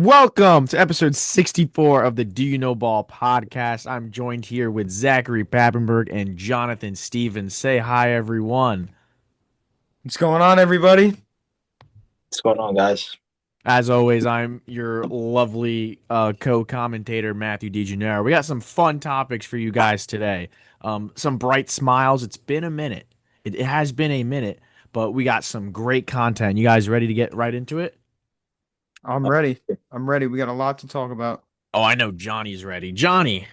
Welcome to episode 64 of the Do You Know Ball podcast. I'm joined here with Zachary Pappenberg and Jonathan Stevens. Say hi, everyone. What's going on, everybody? What's going on, guys? As always, I'm your lovely co-commentator, Matthew DeGennaro. We got some fun topics for you guys today. Some bright smiles. It's been a minute. It has been a minute, but we got some great content. You guys ready to get right into it? I'm ready. I'm ready. We got a lot to talk about. Oh, I know Johnny's ready. Johnny,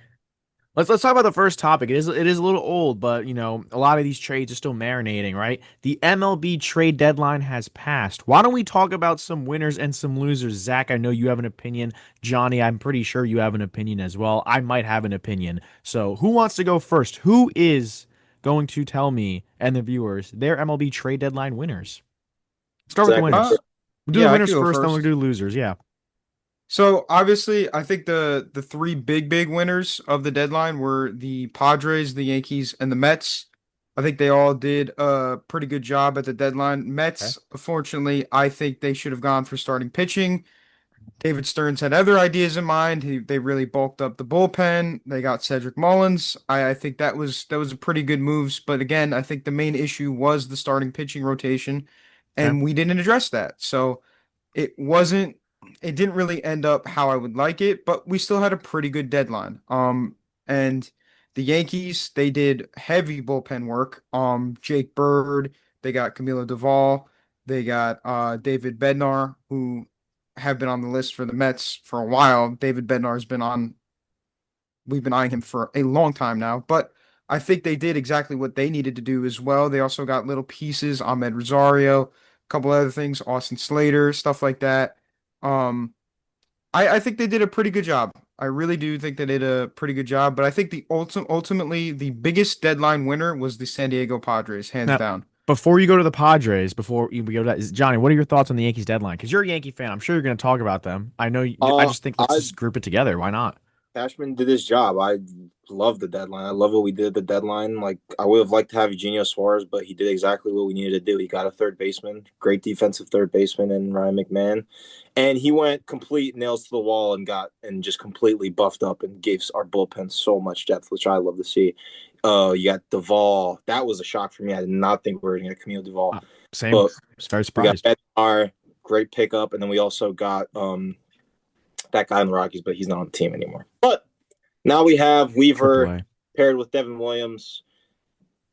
let's talk about the first topic. It is a little old, but a lot of these trades are still marinating, right? The MLB trade deadline has passed. Why don't we talk about some winners and some losers? Zach, I know you have an opinion. Johnny, I'm pretty sure you have an opinion as well. I might have an opinion. So, who wants to go first? Who is going to tell me and the viewers their MLB trade deadline winners? Start with the Zach, winners. We'll do the Yeah, I winners could go first, then we'll first. do the losers. Yeah. So obviously, I think the three big winners of the deadline were the Padres, the Yankees, and the Mets. I think they all did a pretty good job at the deadline. Okay. Mets, unfortunately, I think they should have gone for starting pitching. David Stearns had other ideas in mind. They really bulked up the bullpen. They got Cedric Mullins. I think that was a pretty good moves. But again, I think the main issue was the starting pitching rotation, Okay. and we didn't address that. So it wasn't it didn't really end up how I would like it, but we still had a pretty good deadline. And the Yankees, they did heavy bullpen work. Jake Bird, they got Camilo Duvall, they got David Bednar, who have been on the list for the Mets for a while. David Bednar's been on, we've been eyeing him for a long time now, but I think they did exactly what they needed to do as well. They also got little pieces, Ahmed Rosario, a couple other things, Austin Slater, stuff like that. Um, I think they did a pretty good job. I really do think they did a pretty good job, but I think ultimately the biggest deadline winner was the San Diego Padres, hands Now, down. before you go to the Padres, before we go to that, Johnny, what are your thoughts on the Yankees deadline? Because you're a Yankee fan. I'm sure you're going to talk about them. I know. I uh, just think let's I just group it together. Why not? Cashman did his job. I love the deadline. I love what we did at the deadline. Like I would have liked to have Eugenio Suarez, but he did exactly what we needed to do. He got a third baseman, great defensive third baseman, and Ryan McMahon, and he went complete nails to the wall and just completely buffed up and gave our bullpen so much depth, which I love to see. You got Duvall. That was a shock for me. I did not think we were going to get Camille Duvall, Uh, Same. but Very we got surprised. Bednar, great pickup, and then we also got that guy in the Rockies, but he's not on the team anymore. But now we have Triple Weaver A. paired with Devin Williams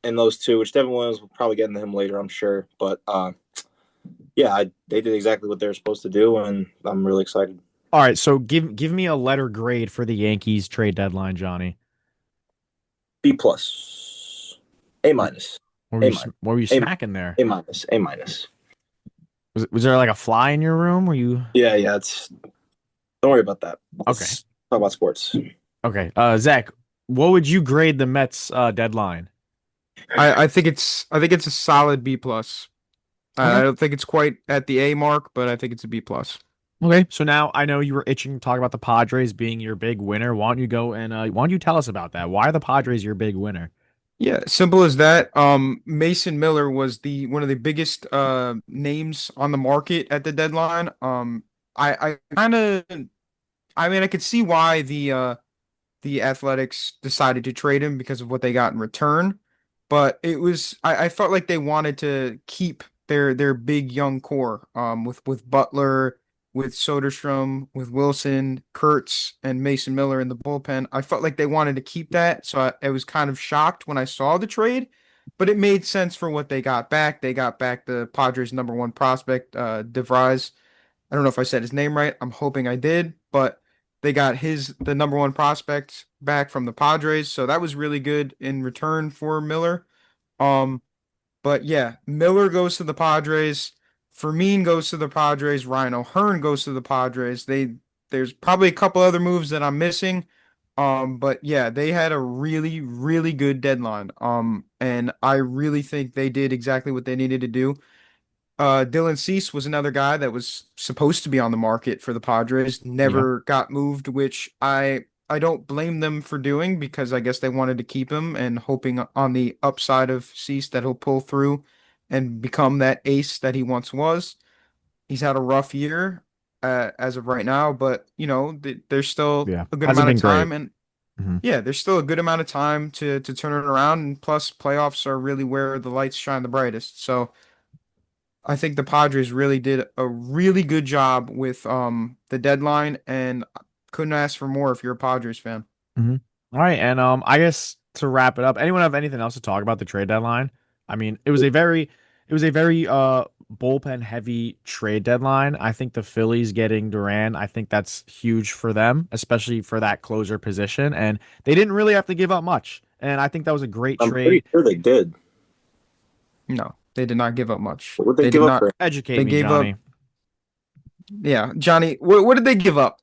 and those two, which Devin Williams will probably get into him later, I'm sure. But they did exactly what they were supposed to do, and I'm really excited. All right. So give me a letter grade for the Yankees trade deadline, Johnny. B plus, A minus, A minus, What were you A minus, smacking there? A minus, A minus. Was there like a fly in your room? Were you Yeah. Don't worry about that. okay? Let's talk about sports. Okay. Zach, what would you grade the Mets deadline? I think it's a solid B plus. I Okay. don't think it's quite at the A mark, but I think it's a B plus. Okay, so now I know you were itching to talk about the Padres being your big winner. Why don't you go and why don't you tell us about that? Why are the Padres your big winner? Yeah, simple as that. Mason Miller was the one of the biggest names on the market at the deadline. I kind of I mean I could see why the Athletics decided to trade him because of what they got in return, but I felt like they wanted to keep their big young core with Butler, with Soderstrom, with Wilson, Kurtz, and Mason Miller in the bullpen. I felt like they wanted to keep that, so I was kind of shocked when I saw the trade, but it made sense for what they got back. They got back the Padres' number one prospect, DeVries. I don't know if I said his name right. I'm hoping I did, but they got the number one prospect back from the Padres, so that was really good in return for Miller. Um, but yeah, Miller goes to the Padres. Fermin goes to the Padres. Ryan O'Hearn goes to the Padres. There's probably a couple other moves that I'm missing. But yeah, they had a really good deadline. And I really think they did exactly what they needed to do. Dylan Cease was another guy that was supposed to be on the market for the Padres, Yeah. never got moved, which I don't blame them for doing because I guess they wanted to keep him and hoping on the upside of Cease that he'll pull through and become that ace that he once was. He's had a rough year. as of right now, but there's still Yeah, a good hasn't amount of been time, great. and Hmm. yeah, there's still a good amount of time to turn it around, and plus playoffs are really where the lights shine the brightest. So I think the Padres really did a really good job with the deadline, and couldn't ask for more if you're a Padres fan. Hmm. All right, and I guess to wrap it up, anyone have anything else to talk about the trade deadline? I mean, it was a very bullpen heavy trade deadline. I think the Phillies getting Duran, I think that's huge for them, especially for that closer position, and they didn't really have to give up much. And I think that was a great I'm pretty trade. sure they did. No, they did not give up much. What would they They did give up not. for? Educate They me, gave up. Johnny. Yeah, Johnny. What did they give up?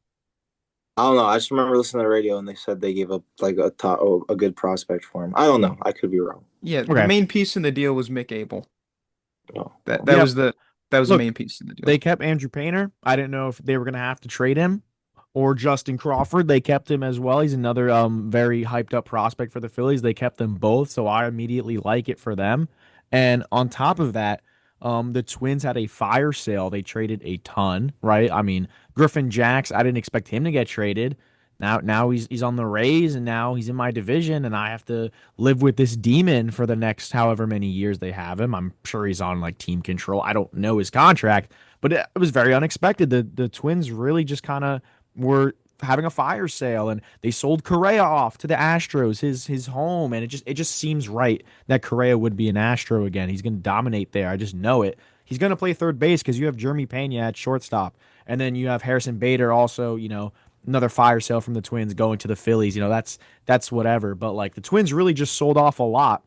I don't know. I just remember listening to the radio and they said they gave up like a good prospect for him. I don't know. I could be wrong. Yeah, the Okay. main piece in the deal was Mick Abel. No, That well, that Yeah, was the that was the look, main piece in the they deal. kept Andrew Painter. I didn't know if they were going to have to trade him or Justin Crawford. They kept him as well. He's another very hyped up prospect for the Phillies. They kept them both, so I immediately like it for them. And on top of that, the Twins had a fire sale. They traded a ton, right? I mean, Griffin Jacks, I didn't expect him to get traded. Now he's on the Rays and now he's in my division and I have to live with this demon for the next however many years they have him. I'm sure he's on like team control. I don't know his contract, but it was very unexpected. The Twins really just kind of were having a fire sale and they sold Correa off to the Astros, his home, and it just seems right that Correa would be an Astro again. He's going to dominate there. I just know it. He's going to play third base because you have Jeremy Pena at shortstop, and then you have Harrison Bader also. Another fire sale from the Twins going to the Phillies. That's whatever. But like the Twins really just sold off a lot,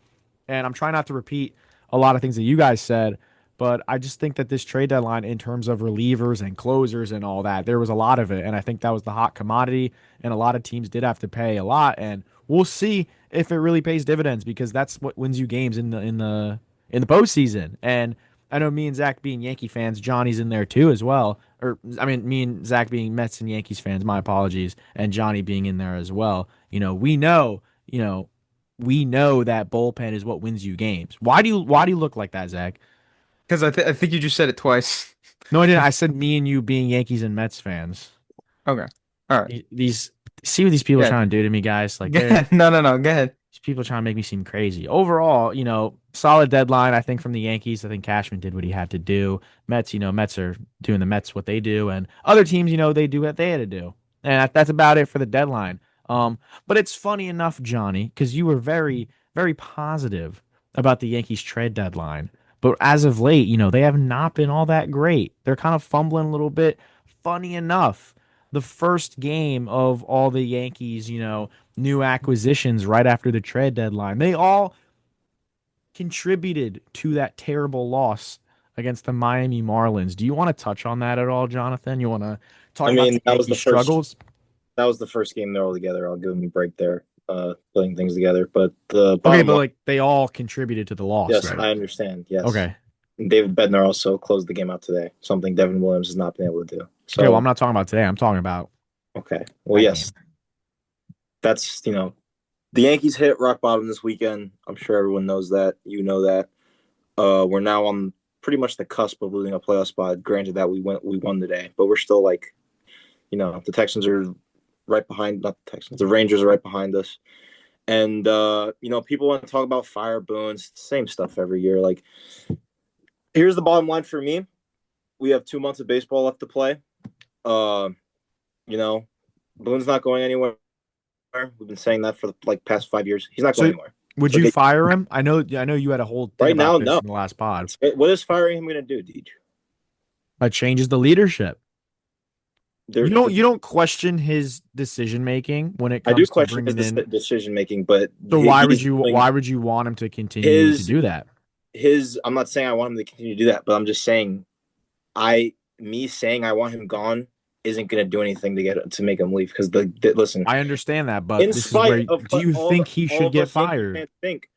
and I'm trying not to repeat a lot of things that you guys said. But I just think that this trade deadline, in terms of relievers and closers and all that, there was a lot of it. And I think that was the hot commodity. And a lot of teams did have to pay a lot. And we'll see if it really pays dividends because that's what wins you games in the postseason. And I know me and Zach being Yankee fans, Johnny's in there too as well. Or I mean, me and Zach being Mets and Yankees fans. My apologies, and Johnny being in there as well. We know that bullpen is what wins you games. Why do you look like that, Zach? Because I think you just said it twice. No, I didn't. I said me and you being Yankees and Mets fans. Okay. All right. These see what these people are Good. trying to do to me, guys. Like they're Good. No, no, no. Go ahead. these people are trying to make me seem crazy. Overall, solid deadline. I think from the Yankees. I think Cashman did what he had to do. Mets are doing the Mets what they do, and other teams, they do what they had to do. And that's about it for the deadline. But it's funny enough, Johnny, because you were very, very positive about the Yankees trade deadline. But as of late, they have not been all that great. They're kind of fumbling a little bit. Funny enough, the first game of all the Yankees, new acquisitions right after the trade deadline, they all contributed to that terrible loss against the Miami Marlins. Do you want to touch on that at all, Jonathan? You want to I talk about mean the Yankees struggles? that was the first game they're all together. I'll give them a break there, putting things together. But the Okay, bottom but line, like they all contributed to the loss, yes, though. I understand. Yes, Okay. David Bednar also closed the game out today, something Devin Williams has not been able to do. Okay, well, I'm So, not talking about today. I'm talking about okay, well, that yes, game. that's the Yankees hit rock bottom this weekend. I'm sure everyone knows that. You know that. We're now on pretty much the cusp of losing a playoff spot. Granted that we won today, but we're still like, the Texans are right behind, not the Texans, the Rangers are right behind us. And people want to talk about fire Boone's, same stuff every year. Like, here's the bottom line for me: we have 2 months of baseball left to play. Uh, you know, Boone's not going anywhere. We've been saying that for the past 5 years. He's not going So, anywhere. would So you fire him? I know you had a whole thing right about now, this no. in the last pod. What is firing him going to do, Deej? It changes the leadership. You There, don't you don't question his decision making when it I do comes to question his bringing in. decision making, but So why would he's you doing why would you want him to continue to his do that? his. I'm not saying I want him to continue to do that, but I'm just saying me saying I want him gone isn't going to do anything to make him leave because listen, I understand that, but in this is spite where of do what you think he all should of get us Yankee fired? fans think,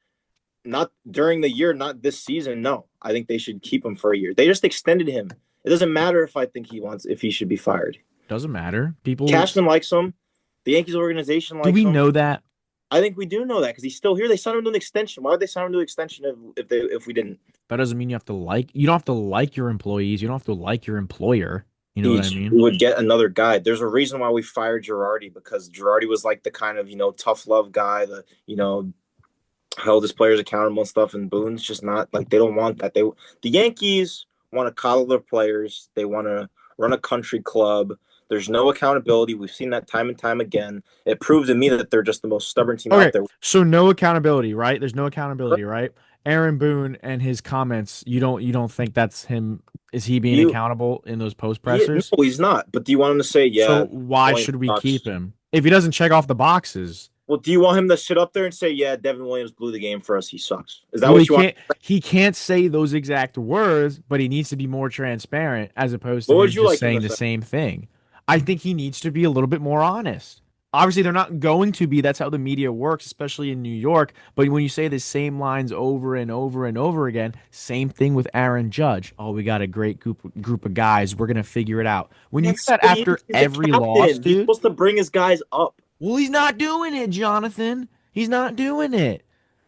not during the year, not this season. No, I think they should keep him for a year. They just extended him. It doesn't matter if he should be fired. Doesn't matter. People, Cashman likes him. The Yankees organization do likes we him. know that? I think we do know that because he's still here. They signed him to an extension. Why would they sign him to an extension if we didn't? That doesn't mean you don't have to like your employees. You don't have to like your employer. You know what I Each mean? we would get another guy. There's a reason why we fired Girardi because Girardi was like the kind of tough love guy, the held his players accountable and stuff. And Boone's just not like they don't want that. The Yankees want to coddle their players. They want to run a country club. There's no accountability. We've seen that time and time again. It proved to me that they're just the most stubborn team Okay, out there. so no accountability, right? There's no accountability, right? Aaron Boone and his comments, you don't think that's him? Is he being You, accountable in those post no, pressers? he's not. But do you want him to say, So yeah, why Williams should we keep sucks? him if he doesn't check off the boxes? Well, do you want him to sit up there and say, yeah, Devin Williams blew the game for us. He sucks. Is that Well, he what you want? can't he can't say those exact words, but he needs to be more transparent as opposed to What him would you just like him to saying the say? same thing. I think he needs to be a little bit more honest. Obviously, they're not going to be. That's how the media works, especially in New York. But when you say the same lines over and over and over again, same thing with Aaron Judge. Oh, we got a great group of guys. We're gonna figure it out. When you do That's that what he is. after He's the every loss, captain. He's dude. supposed to bring his guys up. Well, he's not doing it, Jonathan. He's not doing it.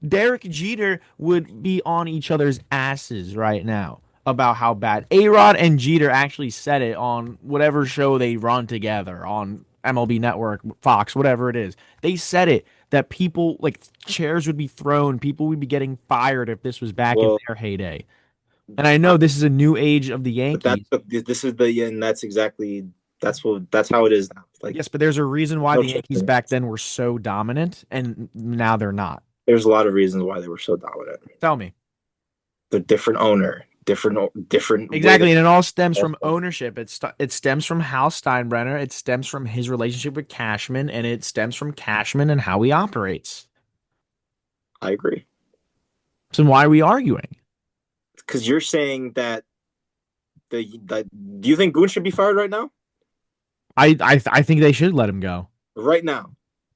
Derek Jeter would be on each other's asses right now about how bad. A-Rod and Jeter actually said it on whatever show they run together on MLB Network, Fox, whatever it is. They said it that people like chairs would be thrown, people would be getting fired if this was back in Well, their heyday. And I know this is a new age of the but that's Yankees. this is the and that's exactly that's how it is now. Like Yes, but there's a reason why no the Yankees changing it. back then were so dominant and now they're not. There's a lot of reasons why they were so dominant. Tell me. The different owner, different way Exactly, to. and it all stems from ownership. It stems from Hal Steinbrenner. It stems from his relationship with Cashman, and it stems from Cashman and how he operates. I agree So why are we arguing? because you're saying that do you think Boone should be fired right now? I think they should let him go, Right now,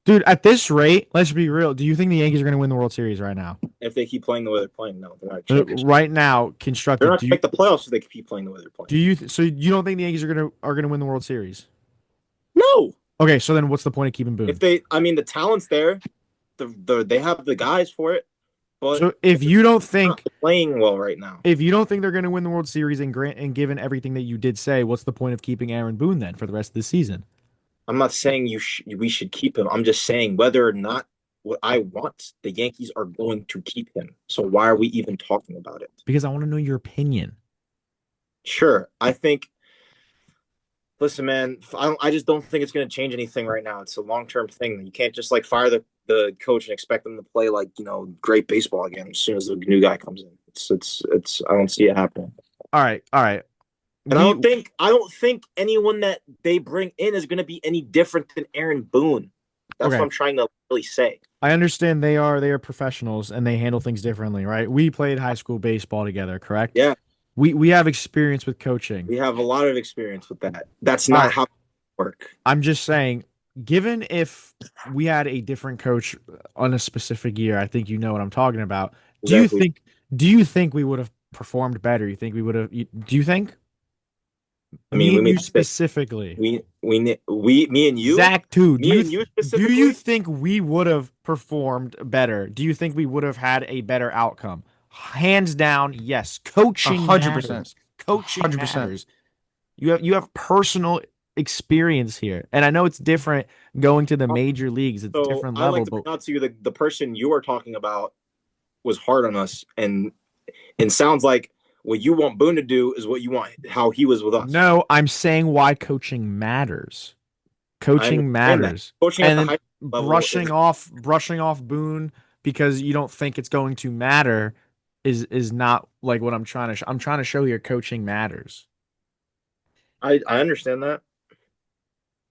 dude. At this rate, let's be real. Do you think the Yankees are going to win the World Series right now? if they keep playing the way they're playing, no, they're not champions. Right now, They're constructed. not going to make the playoffs if they keep playing the way they're playing. Do you so you don't think the Yankees are gonna win the World Series? No, Okay, so then what's the point of keeping if Boone? I mean, the talent's there, they have the guys for it, but So if you don't they're not think playing well right now. if you don't think they're going to win the World Series and given everything that you did say, what's the point of keeping Aaron Boone then for the rest of the season? I'm not saying we should keep him. I'm just saying whether or not what I want, the Yankees are going to keep him. So why are we even talking about it? Because I want to know your opinion. Sure, I think. Listen, man, I just don't think it's going to change anything right now. It's a long-term thing. You can't just like fire the coach and expect them to play like great baseball again as soon as the new guy comes in. It's I don't see it happening. All right, all right. And I don't think anyone that they bring in is going to be any different than Aaron Boone. That's Okay. what I'm trying to really say. I understand they are professionals and they handle things differently, right? We played high school baseball together, correct? Yeah, We have experience with coaching. we have a lot of experience with that. That's All not right. how it works. I'm just saying, given if we had a different coach on a specific year, I think you know what I'm talking about. Do you Exactly. think do you think we would have performed better? You think we would have do you think? I mean, Me we and made you mistakes. specifically. Me and you, Zach too. me and you Do specifically. you think we would have performed better? Do you think we would have had a better outcome? Hands down, yes. Coaching 100%. matters. Coaching 100%. matters. You have personal experience here, and I know it's different going to the major leagues. It's a So different I like level, to but point out to you the person you are talking about was hard on us, and it sounds like what you want Boone to do is what you want how he was with us. no, I'm saying why coaching matters. I Coaching understand that. matters, Coaching at and the then high level brushing off Boone because you don't think it's going to matter is not like what I'm trying to. I'm trying to show here coaching matters. I understand that.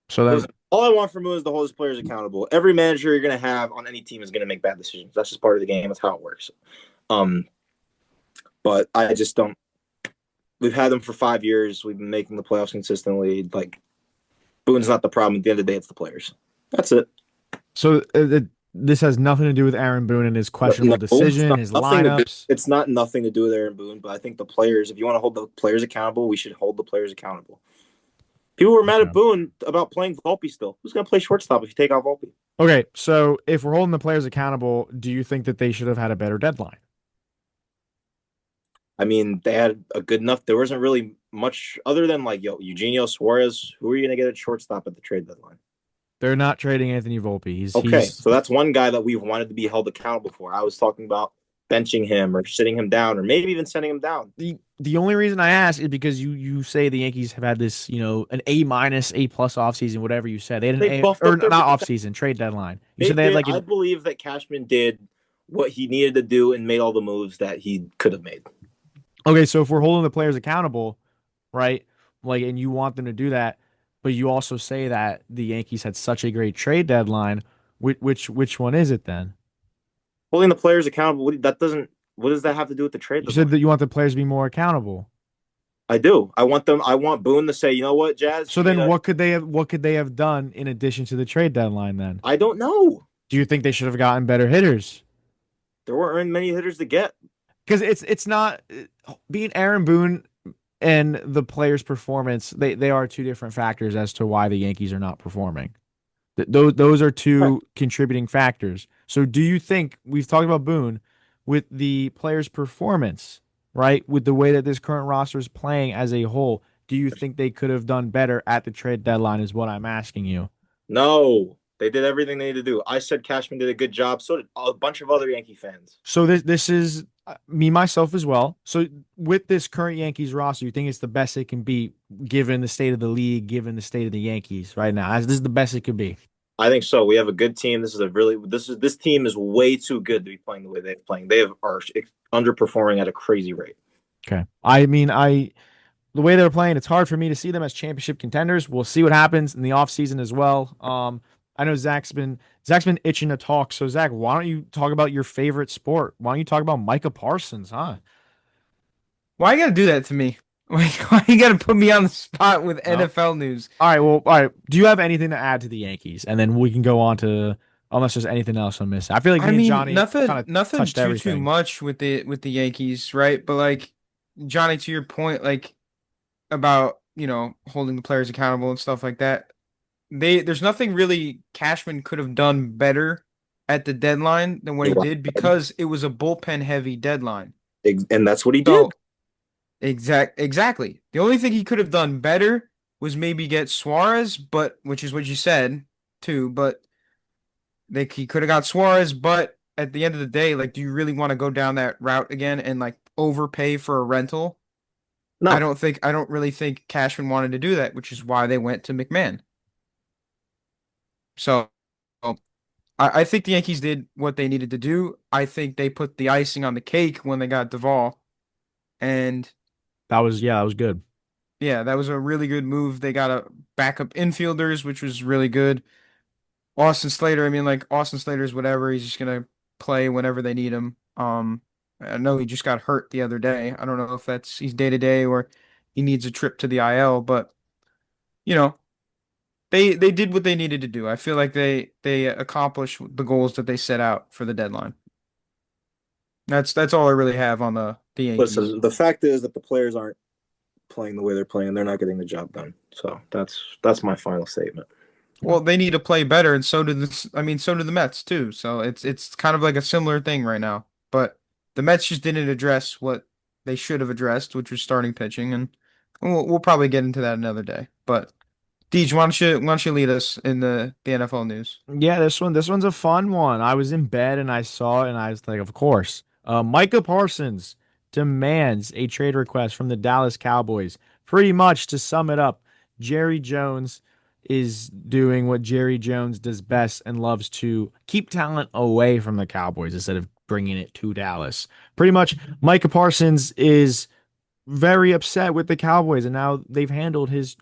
So then, Listen, all I want from Boone is to hold his players accountable. Every manager you're going to have on any team is going to make bad decisions. That's just part of the game. That's how it works. But I just don't. We've had them for 5 years. We've been making the playoffs consistently. Like Boone's not the problem. At the end of the day, it's the players. That's it. so this has nothing to do with Aaron Boone and his questionable decision, his lineups. It's not nothing to do with Aaron Boone, but I think the players, if you want to hold the players accountable, we should hold the players accountable. People were mad Okay. at Boone about playing Volpe still. Who's going to play shortstop if you take out Volpe? Okay, so if we're holding the players accountable, do you think that they should have had a better deadline? I mean, they had a good enough. There wasn't really much other than like Eugenio Suarez. Who are you going to get at shortstop at the trade deadline? They're not trading Anthony Volpe. Okay, He's so that's one guy that we've wanted to be held accountable for. I was talking about benching him or sitting him down or maybe even sending him down. the only reason I ask is because you say the Yankees have had this, an A minus, A plus offseason, whatever you said. They had an They A buffed or up their not bullpen. offseason, trade deadline. You They said they had did. like I an believe that Cashman did what he needed to do and made all the moves that he could have made. okay, so if we're holding the players accountable, right? Like, and you want them to do that, but you also say that the Yankees had such a great trade deadline. Which one is it then? Holding the players accountable, that doesn't. What does that have to do with the trade You said deadline? that you want the players to be more accountable. I do. I want them. I want Boone to say, you know what, Jazz, So you made then a. what could they have done in addition to the trade deadline then? I don't know. Do you think they should have gotten better hitters? There weren't many hitters to get. Because it's not being Aaron Boone and the player's performance, they are two different factors as to why the Yankees are not performing. Those are Right. two contributing factors. So do you think we've talked about Boone with the player's performance, right? With the way that this current roster is playing as a whole, do you think they could have done better at the trade deadline is what I'm asking you. No, they did everything they needed to do. I said Cashman did a good job. So did a bunch of other Yankee fans. So this is me myself as well. So with this current Yankees roster, you think it's the best it can be given the state of the league, given the state of the Yankees right now? As this is the best it could be. I think so. We have a good team. This team is way too good to be playing the way they're playing. Are underperforming at a crazy rate. Okay. I mean, the way they're playing, it's hard for me to see them as championship contenders. We'll see what happens in the offseason as well. I know Zach's been itching to talk. So Zach, why don't you talk about your favorite sport? Why don't you talk about Micah Parsons, huh? Why you gotta do that to me? Like, why you gotta put me on the spot with No. NFL news? All right. Well, all right. Do you have anything to add to the Yankees? And then we can go on to unless there's anything else I'm missing. I feel like I me and mean, Johnny kind nothing, of nothing touched too everything. much with the Yankees, right? But like, Johnny, to your point, like about holding the players accountable and stuff like that. There's nothing really Cashman could have done better at the deadline than what he did because it was a bullpen heavy deadline. And that's what he did. So exactly. The only thing he could have done better was maybe get Suarez, but which is what you said too. But he could have got Suarez, but at the end of the day, like, do you really want to go down that route again and like overpay for a rental? No. I don't really think Cashman wanted to do that, which is why they went to McMahon. So I think the Yankees did what they needed to do. I think they put the icing on the cake when they got Duvall. And That was good. yeah, that was a really good move. They got a backup infielders, which was really good. Austin Slater, I mean, like Austin Slater's whatever. He's just gonna play whenever they need him. I know he just got hurt the other day. I don't know if that's he's day to day or he needs a trip to the IL, but you know, they did what they needed to do. I feel like they accomplished the goals that they set out for the deadline. That's all I really have on the Yankees. Listen, the fact is that the players aren't playing the way they're playing. They're not getting the job done. So that's my final statement. Well, they need to play better, and so do so do the Mets too. So it's kind of like a similar thing right now. But the Mets just didn't address what they should have addressed, which was starting pitching, and we'll probably get into that another day. But Deej, why don't you lead us in the NFL news? Yeah, this one's a fun one. I was in bed and I saw it and I was like, of course. Micah Parsons demands a trade request from the Dallas Cowboys. Pretty much to sum it up, Jerry Jones is doing what Jerry Jones does best and loves to keep talent away from the Cowboys instead of bringing it to Dallas. Pretty much, Micah Parsons is very upset with the Cowboys, and now they've handled his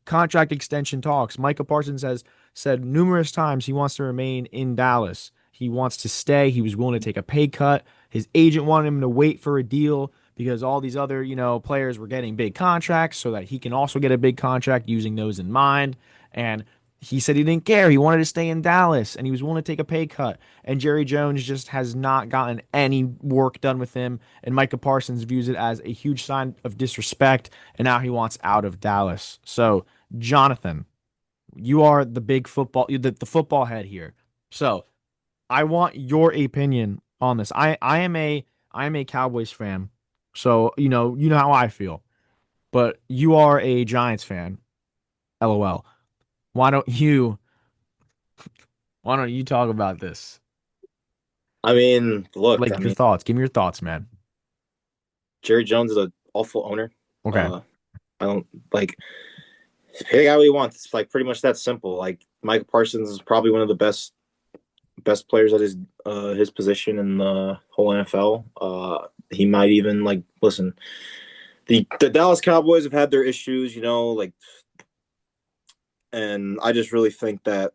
contract extension talks. Micah Parsons has said numerous times he wants to remain in Dallas. He wants to stay. He was willing to take a pay cut. His agent wanted him to wait for a deal because all these other, players were getting big contracts so that he can also get a big contract using those in mind. And he said he didn't care. He wanted to stay in Dallas and he was willing to take a pay cut. And Jerry Jones just has not gotten any work done with him. And Micah Parsons views it as a huge sign of disrespect. And now he wants out of Dallas. So, Jonathan, you are the big football, the football head here. So, I want your opinion on this. I am a Cowboys fan. So, you know how I feel. But you are a Giants fan. LOL. Why don't you why don't you talk about this? I mean, look, I Like your mean, thoughts. Give me your thoughts, man. Jerry Jones is an awful owner. Okay. Uh, I don't like pay the guy what he wants. It's like pretty much that simple. Like Micah Parsons is probably one of the best players at his position in the whole NFL. He might even like listen. The Dallas Cowboys have had their issues, like, and I just really think that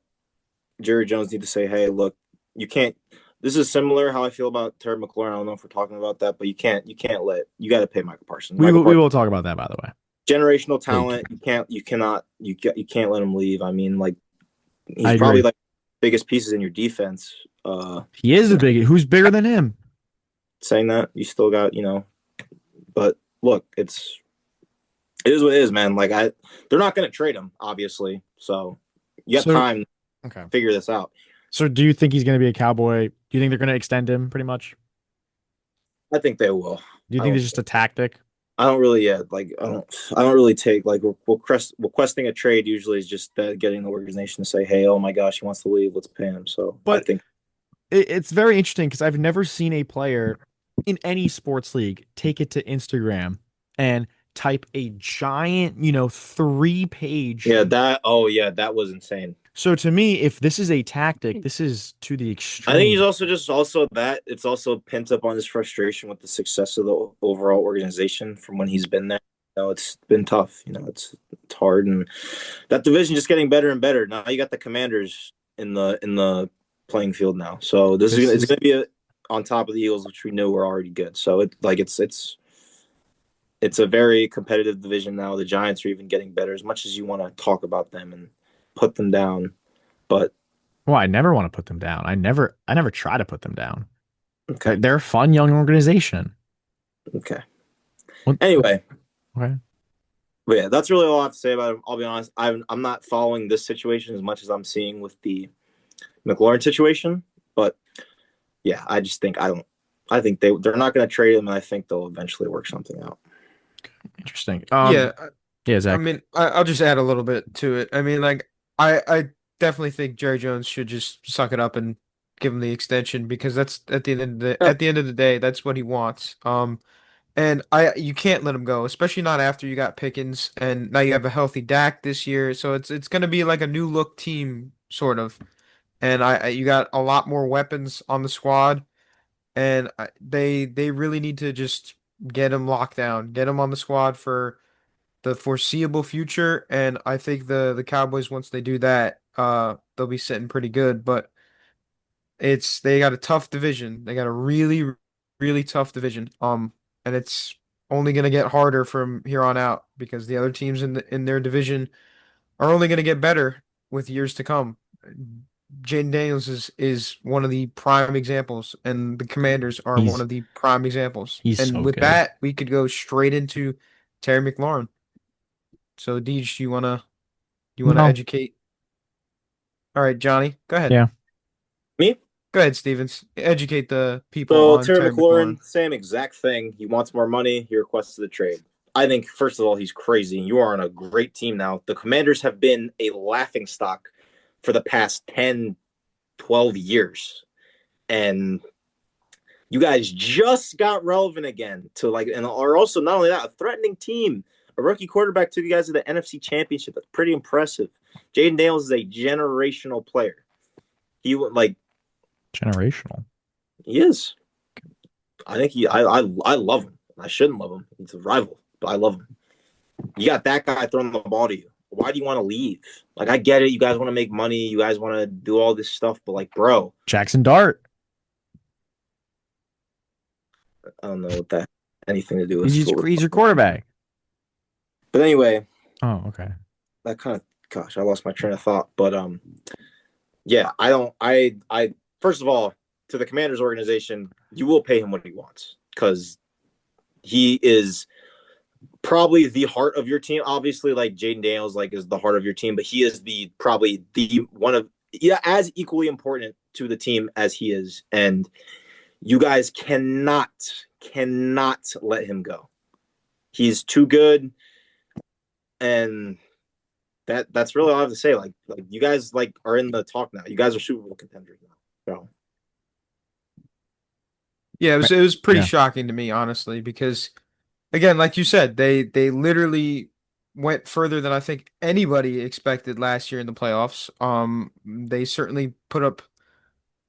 Jerry Jones need to say, hey, look, you can't. This is similar how I feel about Terry McLaurin. I don't know if we're talking about that, but you got to pay Michael Parsons. We Michael will we Parsons, will talk about that, by the way. generational Like, talent. You can't let him leave. I mean, like I he's probably agree. like biggest pieces in your defense. He is the And big. Who's bigger than him? saying that you still got, but look, it is what it is, man. They're not going to trade him, obviously. So you have So, time to okay. figure this out. So, do you think he's going to be a Cowboy? Do you think they're going to extend him pretty much? I think they will. Do you I think don't. it's just a tactic? I don't really. Yeah, like I don't really take like requesting a trade. Usually is just getting the organization to say, "Hey, oh my gosh, he wants to leave. Let's pay him." So I But think. it's very interesting because I've never seen a player in any sports league take it to Instagram and type a giant, 3-page. Yeah, that. Oh yeah, that was insane. So to me, if this is a tactic, this is to the I think he's extreme. also just also that it's also pent up on his frustration with the success of the overall organization from when he's been there. It's been tough. It's hard, and that division just getting better and better. Now you got the Commanders in the playing field now, so This it's is going to be on top of the Eagles, which we knew were already good. So it's a very competitive division now. The Giants are even getting better. As much as you want to talk about them and put them down, but well, I never want to put them down. I never try to put them down. okay, They're a fun young organization. okay. What? Anyway. Okay. But yeah, that's really all I have to say about him. I'll be honest. I'm not following this situation as much as I'm seeing with the McLaurin situation. But yeah, I just think I don't. I think they're not going to trade him, and I think they'll eventually work something out. Interesting. Yeah, Yeah, I Zach. mean, I'll just add a little bit to it. I mean, like, I definitely think Jerry Jones should just suck it up and give him the extension because that's Yeah, at the end of the day, that's what he wants. And you can't let him go, especially not after you got Pickens and now you have a healthy Dak this year. So it's gonna be like a new look team sort of. And you got a lot more weapons on the squad, and they really need to just get him locked down, get him on the squad for the foreseeable future. And I think the Cowboys, once they do that, they'll be sitting pretty good. But they got a tough division. They got a really, really tough division. And it's only gonna get harder from here on out because the other teams in their division are only gonna get better with years to come. Jaden Daniels is one of the prime examples, and the Commanders are one He's of the prime examples. he's And so with good. that, we could go straight into Terry McLaurin. So, Deej, you wanna No. educate? All right, Johnny, go ahead. Yeah. me. Go ahead, Stevens. Educate the people So on Terry Terry McLaurin. McLaurin, same exact thing. He wants more money. He requested the trade. I think first of all he's crazy. You are on a great team now. The Commanders have been a laughing stock for the past 10, 12 years, and you guys just got relevant again to like, and are also not only that, a threatening team. A rookie quarterback took you guys to the NFC Championship. That's pretty impressive. Jaden Daniels is a generational player. He would like Generational. he is. I think I love him. I shouldn't love him. He's a rival, but I love him. You got that guy throwing the ball to you. Why do you want to leave? Like I get it. You guys want to make money. You guys want to do all this stuff, but like, bro, Jackson Dart. I don't know what that anything to do with He's what he's we're your talking about. quarterback. But anyway, Oh, okay. that kind of gosh, I lost my train of thought. But yeah, I don't. I first of all, to the Commanders organization, you will pay him what he wants because he is probably the heart of your team. Obviously, like Jaden Daniels, like is the heart of your team, but he is the probably the one of yeah as equally important to the team as he is, and you guys cannot let him go. He's too good, and that's really all I have to say. Like you guys are in the talk now. You guys are Super Bowl contenders now. So Yeah, it was pretty Yeah. shocking to me, honestly, because again, like you said, they literally went further than I think anybody expected last year in the playoffs. They certainly put up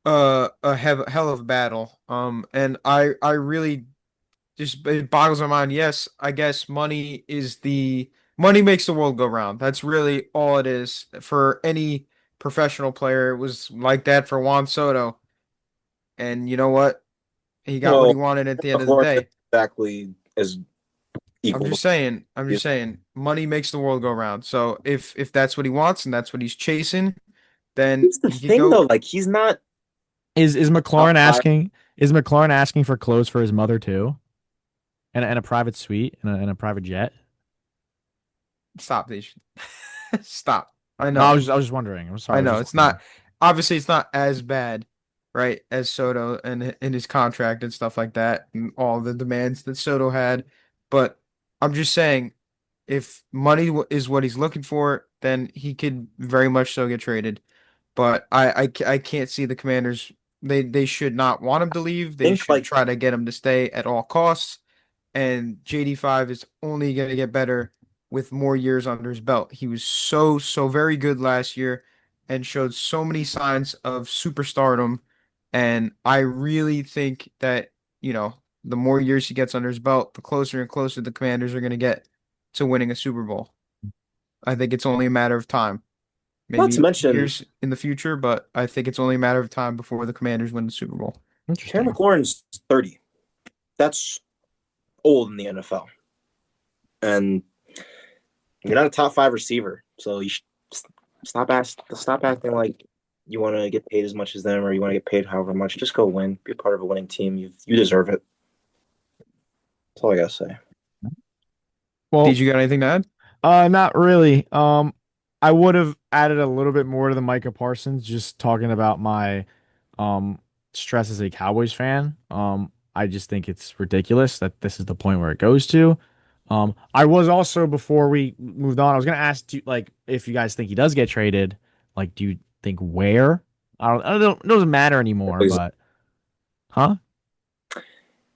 hell of a battle. And I really just it boggles my mind. Yes, I guess money makes the world go round. That's really all it is for any professional player. It was like that for Juan Soto, and you know what? He got what no, he wanted at the end of the McLaurin is day. exactly as equal to. I'm just saying, money makes the world go round. So if that's what he wants and that's what he's chasing, then Here's the he could thing, though. go Like he's not Is top McLaurin five. asking? Is McLaurin asking for clothes for his mother too, and a private suite and a private jet? stop these. Stop. I No, know. I was just wondering. I'm sorry, I I was know. just It's wondering. not obviously it's not as bad, right, as Soto and in his contract and stuff like that and all the demands that Soto had. But I'm just saying if money is what he's looking for, then he could very much so get traded. But I can't see the Commanders. They should not want him to leave. They Think should like try to get him to stay at all costs. And JD5 is only going to get better with more years under his belt. He was so very good last year and showed so many signs of superstardom. And I really think that, the more years he gets under his belt, the closer and closer the Commanders are going to get to winning a Super Bowl. I think it's only a matter of time. not to Maybe mention years in the future, but I think it's only a matter of time before the Commanders win the Super Bowl. Terry Interesting. McLaurin's 30. That's old in the NFL, and you're not a top five receiver, so you should stop acting like you want to get paid as much as them or you want to get paid however much. Just go win. Be a part of a winning team. You deserve it. That's all I gotta say. Well, Did you got anything to add? not really. I would have added a little bit more to the Micah Parsons, just talking about my um stress as a Cowboys fan. I just think it's ridiculous that this is the point where it goes to. I was also before we moved on, I was gonna ask you like if you guys think he does get traded, like do you think where? I don't it doesn't matter anymore, but huh?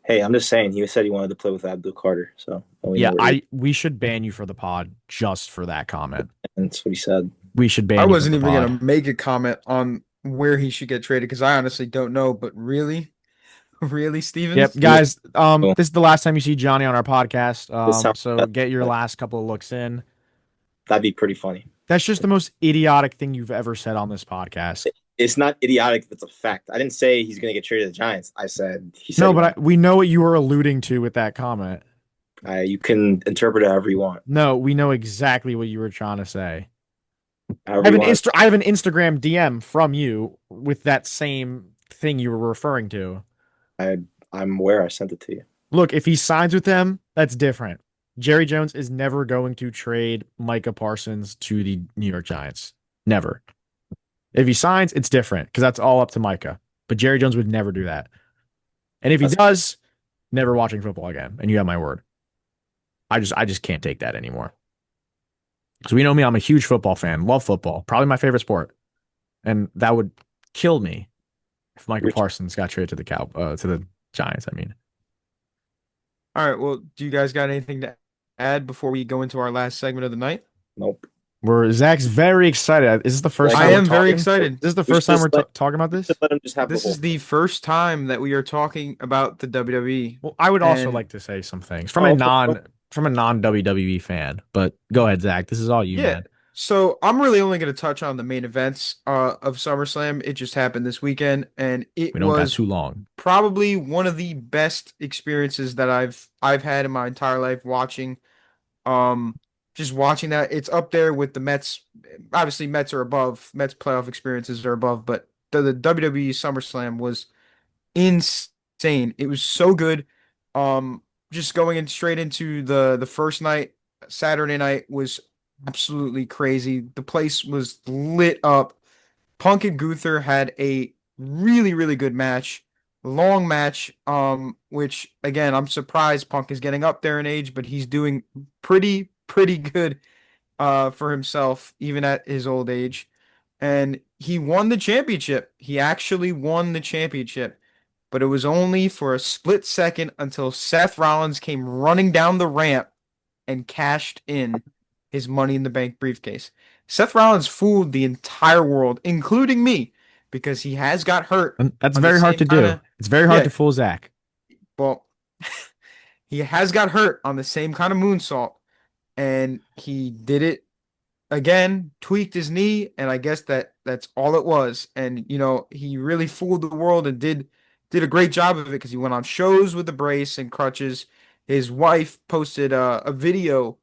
Hey, I'm just saying. He said he wanted to play with Abdul Carter, so we know Yeah, where I we should ban you for the pod just for that comment. that's what he said. We should I ban you from wasn't the even pod. gonna make a comment on where he should get traded because I honestly don't know. But really, really, Yep, Stevens? guys. So This is the last time you see Johnny on our podcast. this sounds So get your last couple of looks in. that'd be pretty funny. That's just the most idiotic thing you've ever said on this podcast. It's not idiotic if it's a fact. I didn't say he's gonna get traded to the Giants. I said he said No, he but wanted. we know what you were alluding to with that comment. You can interpret it however you want. No, we know exactly what you were trying to say. However you want. I have an Instagram DM from you with that same thing you were referring to. I'm aware I sent it to you. Look, if he signs with them, that's different. Jerry Jones is never going to trade Micah Parsons to the New York Giants. Never. If he signs, it's different because that's all up to Micah. But Jerry Jones would never do that. And if he That's does, never watching football again. And you have my word. I just can't take that anymore. So we know me, I'm a huge football fan, love football, probably my favorite sport. And that would kill me if Micah Rich. Parsons got traded to the Giants, I mean. All right. Well, do you guys got anything to add before we go into our last segment of the night? Nope. Where Zach's very excited. Is this the first Zach, time I we're am very talking? Is excited. this the We should first time just we're talking about this? let him just have the This whole is thing. the first time that we are talking about the WWE. Well, I would also And like to say some things Oh, okay. from a non WWE fan. But go ahead, Zach. This is all you, yeah, man. so I'm really only going to touch on the main events of SummerSlam. It just happened this weekend, and it We don't got was too long. probably one of the best experiences that I've had in my entire life watching. Um, just watching that, it's up there with the Mets. Obviously, Mets are above. Mets playoff experiences are above, but the WWE SummerSlam was insane. It was so good. Just going in straight into the first night, Saturday night was absolutely crazy. The place was lit up. Punk and Gunther had a really good match. long match. Which again, I'm surprised Punk is getting up there in age, but he's doing pretty good for himself, even at his old age. And he won the championship. He actually won the championship, but it was only for a split second until Seth Rollins came running down the ramp and cashed in his Money in the Bank briefcase. Seth Rollins fooled the entire world, including me, because he has got hurt And that's on the very hard same to kind do. of, It's very hard yeah, to fool Zach. well, he has got hurt on the same kind of moonsault, and he did it again, tweaked his knee, and I guess that's all it was. And he really fooled the world and did a great job of it because he went on shows with the brace and crutches. His wife posted a video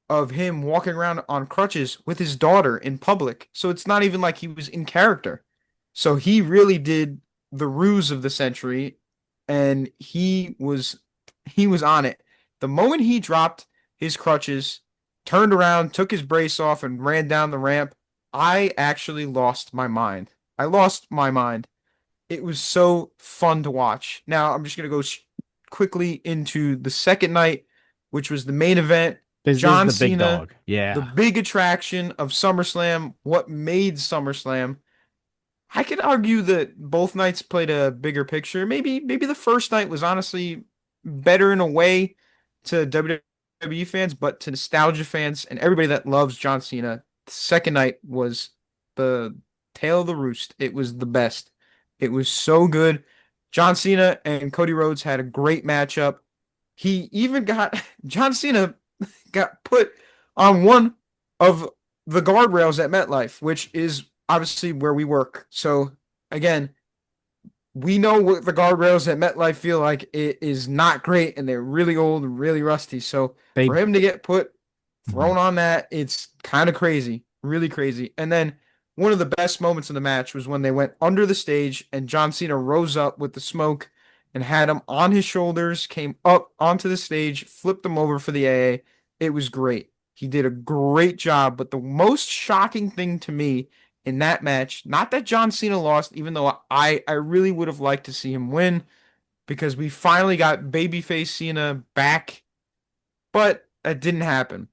of him walking around on crutches with his daughter in public. So it's not even like he was in character. So he really did the ruse of the century, and he was on it. The moment he dropped his crutches, turned around, took his brace off, and ran down the ramp, I actually lost my mind. I lost my mind. It was so fun to watch. Now I'm just gonna go quickly into the second night, which was the main event. This is John the big Cena, dog. the Yeah. big attraction of SummerSlam, what made SummerSlam. I could argue that both nights played a bigger picture. Maybe the first night was honestly better in a way to WWE fans, but to nostalgia fans and everybody that loves John Cena, the second night was the tail of the roost. It was the best. It was so good. John Cena and Cody Rhodes had a great matchup. He even got John Cena got put on one of the guardrails at MetLife, which is obviously where we work. So again, we know what the guardrails at MetLife feel like. It is not great, and they're really old and really rusty. So They for him to get Mhm. thrown on that, it's kind of crazy, really crazy. And then one of the best moments of the match was when they went under the stage and John Cena rose up with the smoke and had him on his shoulders, came up onto the stage, flipped him over for the AA. It was great. He did a great job. But the most shocking thing to me in that match, not that John Cena lost, even though I really would have liked to see him win because we finally got babyface Cena back, but that didn't happen.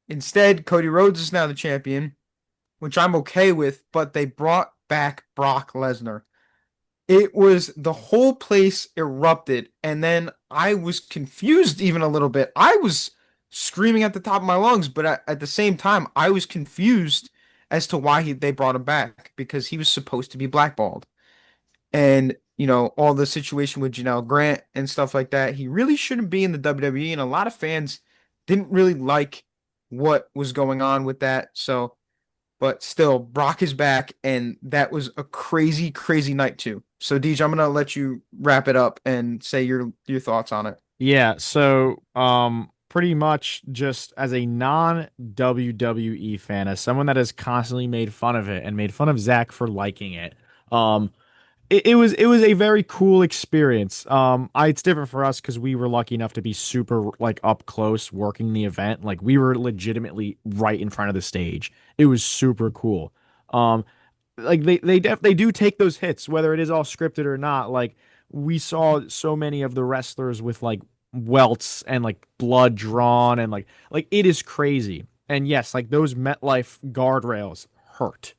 Instead, Cody Rhodes is now the champion, which I'm okay with, but they brought back Brock Lesnar. It was the whole place erupted, and then I was confused even a little bit. I was screaming at the top of my lungs, but at the same time, I was confused as to why they brought him back because he was supposed to be blackballed. And all the situation with Janelle Grant and stuff like that, he really shouldn't be in the WWE, and a lot of fans didn't really like what was going on with that. So, but still, Brock is back, and that was a crazy, crazy night too. So, Deej, I'm gonna let you wrap it up and say your thoughts on it. Yeah, so pretty much just as a non-WWE fan, as someone that has constantly made fun of it and made fun of Zach for liking it, um it was a very cool experience. It's different for us because we were lucky enough to be super like up close working the event. Like we were legitimately right in front of the stage. It was super cool. Um, like they do take those hits, whether it is all scripted or not. Like we saw so many of the wrestlers with like welts and like blood drawn and like it is crazy. And yes, like those MetLife guardrails hurt.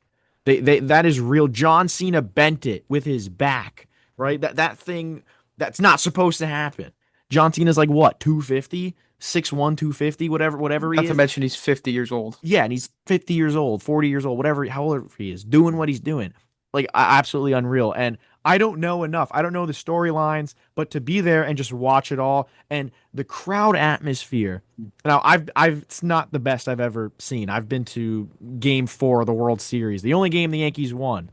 They that is real. John Cena bent it with his back, right? That thing that's not supposed to happen. John Cena's like what, 250, 6'1", 250, whatever he Not to is. mention he's 50 years old. Yeah, and he's 50 years old, 40 years old, whatever, how old he is, doing what he's doing. Like, absolutely unreal. And I don't know enough. I don't know the storylines, but to be there and just watch it all and the crowd atmosphere. Now, it's not the best I've ever seen. I've been to Game 4 of the World Series, the only game the Yankees won.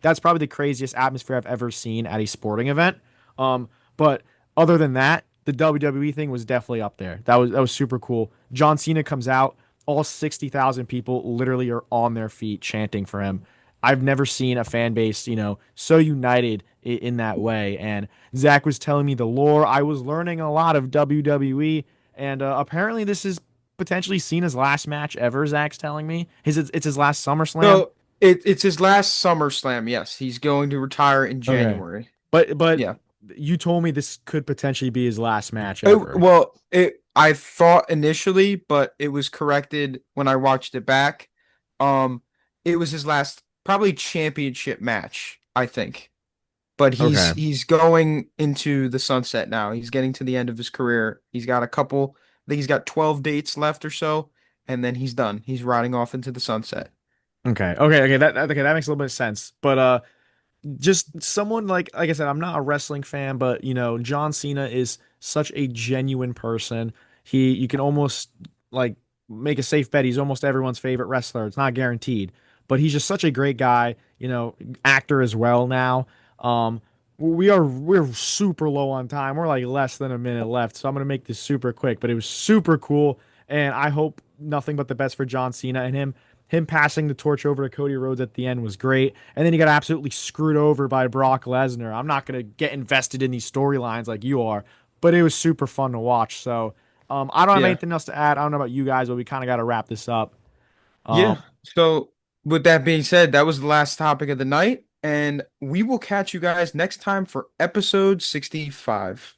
That's probably the craziest atmosphere I've ever seen at a sporting event. But other than that, the WWE thing was definitely up there. That was super cool. John Cena comes out, all 60,000 people literally are on their feet chanting for him. I've never seen a fan base, so united in that way. And Zach was telling me the lore. I was learning a lot of WWE, and apparently this is potentially Cena's last match ever. Zach's telling me it's his last SummerSlam. So it's his last SummerSlam. Yes, he's going to retire in Okay, January. but Yeah. you told me this could potentially be his last match It, ever. well, it I thought initially, but it was corrected when I watched it back. Um, it was his last probably championship match, I think. But he's Okay. he's going into the sunset now. He's getting to the end of his career. He's got a couple, I think he's got 12 dates left or so, and then he's done. He's riding off into the sunset. Okay. Okay, that makes a little bit of sense. But just someone like I said, I'm not a wrestling fan, but John Cena is such a genuine person. You can almost like make a safe bet he's almost everyone's favorite wrestler. It's not guaranteed, but he's just such a great guy, actor as well now. Um we're super low on time. We're like less than a minute left, so I'm gonna make this super quick, but it was super cool, and I hope nothing but the best for John Cena and him passing the torch over to Cody Rhodes at the end was great. And then he got absolutely screwed over by Brock Lesnar. I'm not going to get invested in these storylines like you are, but it was super fun to watch. So I don't have Yeah. anything else to add. I don't know about you guys, but we kind of got to wrap this up. Yeah. Um, So with that being said, that was the last topic of the night, and we will catch you guys next time for episode 65.